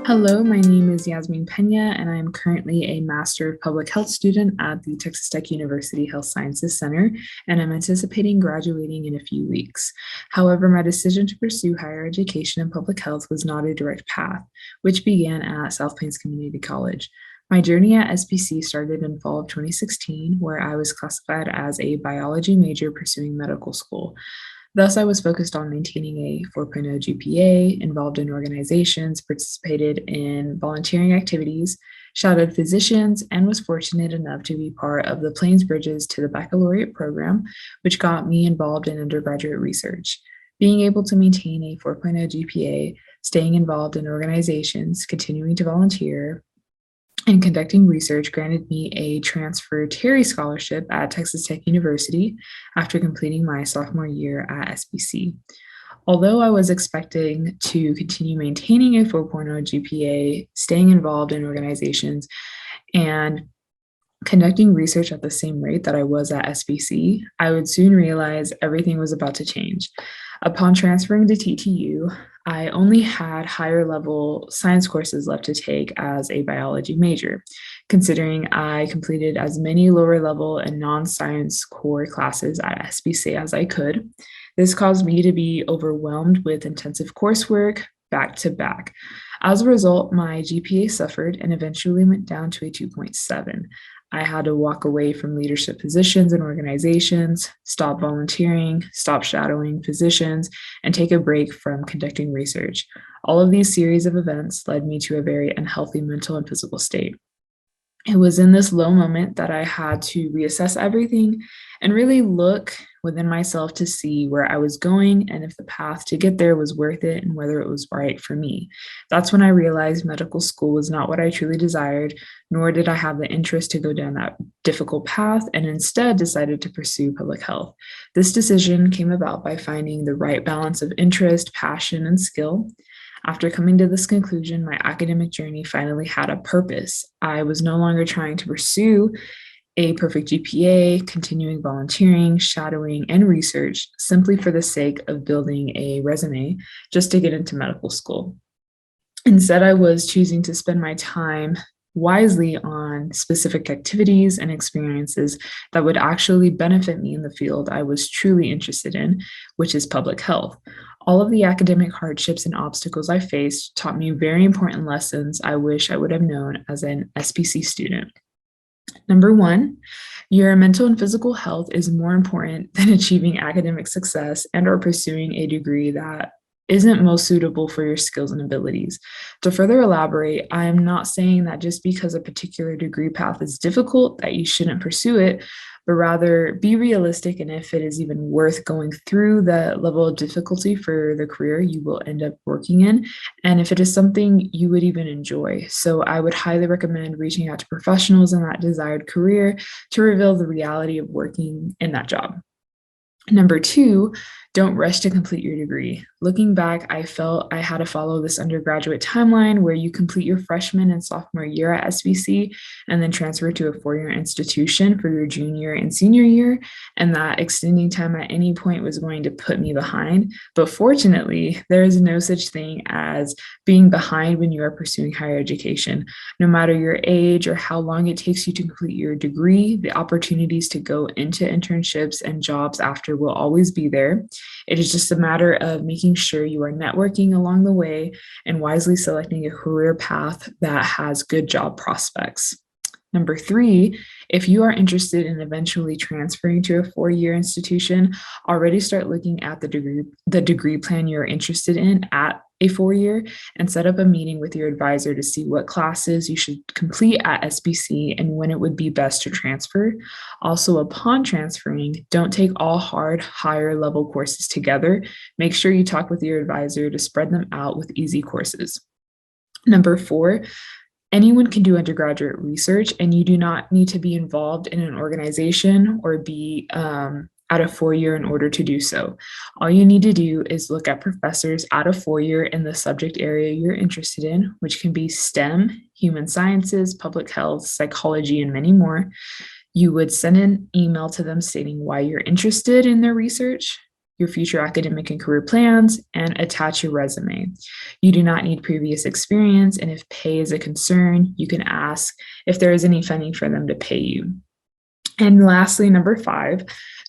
Hello, my name is Yazmeane Pena, and I am currently a Master of Public Health student at the Texas Tech University Health Sciences Center, and I'm anticipating graduating in a few weeks. However, my decision to pursue higher education in public health was not a direct path, which began at South Plains Community College. My journey at SPC started in fall of 2016, where I was classified as a biology major pursuing medical school. Thus, I was focused on maintaining a 4.0 GPA, involved in organizations, participated in volunteering activities, shadowed physicians, and was fortunate enough to be part of the Plains Bridges to the Baccalaureate program, which got me involved in undergraduate research. Being able to maintain a 4.0 GPA, staying involved in organizations, continuing to volunteer, and conducting research granted me a transfer Terry scholarship at Texas Tech University after completing my sophomore year at SPC. Although I was expecting to continue maintaining a 4.0 GPA, staying involved in organizations, and conducting research at the same rate that I was at SPC, I would soon realize everything was about to change. Upon transferring to TTU, I only had higher level science courses left to take as a biology major, considering I completed as many lower level and non-science core classes at SPC as I could. This caused me to be overwhelmed with intensive coursework back to back. As a result, my GPA suffered and eventually went down to a 2.7. I had to walk away from leadership positions in organizations, stop volunteering, stop shadowing physicians, and take a break from conducting research. All of these series of events led me to a very unhealthy mental and physical state. It was in this low moment that I had to reassess everything and really look within myself to see where I was going and if the path to get there was worth it and whether it was right for me. That's when I realized medical school was not what I truly desired, nor did I have the interest to go down that difficult path, and instead decided to pursue public health. This decision came about by finding the right balance of interest, passion, and skill. After coming to this conclusion, my academic journey finally had a purpose. I was no longer trying to pursue a perfect GPA, continuing volunteering, shadowing, and research simply for the sake of building a resume just to get into medical school. Instead, I was choosing to spend my time wisely on specific activities and experiences that would actually benefit me in the field I was truly interested in, which is public health. All of the academic hardships and obstacles I faced taught me very important lessons I wish I would have known as an SPC student. Number one, your mental and physical health is more important than achieving academic success and or pursuing a degree that isn't most suitable for your skills and abilities. To further elaborate, I am not saying that just because a particular degree path is difficult that you shouldn't pursue it, but rather be realistic, and if it is even worth going through the level of difficulty for the career you will end up working in, and if it is something you would even enjoy. So I would highly recommend reaching out to professionals in that desired career to reveal the reality of working in that job. Number two, don't rush to complete your degree. Looking back, I felt I had to follow this undergraduate timeline where you complete your freshman and sophomore year at SPC and then transfer to a four-year institution for your junior and senior year. And that extending time at any point was going to put me behind. But fortunately, there is no such thing as being behind when you are pursuing higher education. No matter your age or how long it takes you to complete your degree, the opportunities to go into internships and jobs after will always be there. It is just a matter of making sure you are networking along the way and wisely selecting a career path that has good job prospects. Number three, if you are interested in eventually transferring to a four-year institution, already start looking at the degree plan you're interested in at a four-year and set up a meeting with your advisor to see what classes you should complete at SPC and when it would be best to transfer. Also, upon transferring, don't take all hard, higher level courses together. Make sure you talk with your advisor to spread them out with easy courses. Number four, anyone can do undergraduate research, and you do not need to be involved in an organization or be at a four-year in order to do so. All you need to do is look at professors at a four-year in the subject area you're interested in, which can be STEM, human sciences, public health, psychology, and many more. You would send an email to them stating why you're interested in their research, your future academic and career plans, and attach your resume. You do not need previous experience, and if pay is a concern, you can ask if there is any funding for them to pay you. And lastly, number 5,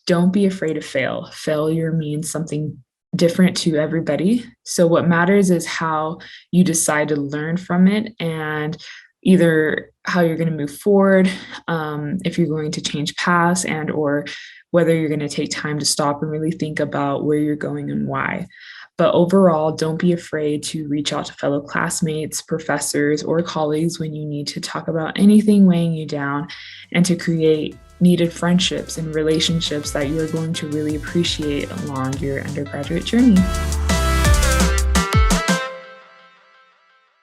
don't be afraid to fail. Failure means something different to everybody. So what matters is how you decide to learn from it, and either how you're going to move forward, if you're going to change paths, and or whether you're going to take time to stop and really think about where you're going and why. But overall, don't be afraid to reach out to fellow classmates, professors, or colleagues when you need to talk about anything weighing you down, and to create needed friendships and relationships that you are going to really appreciate along your undergraduate journey.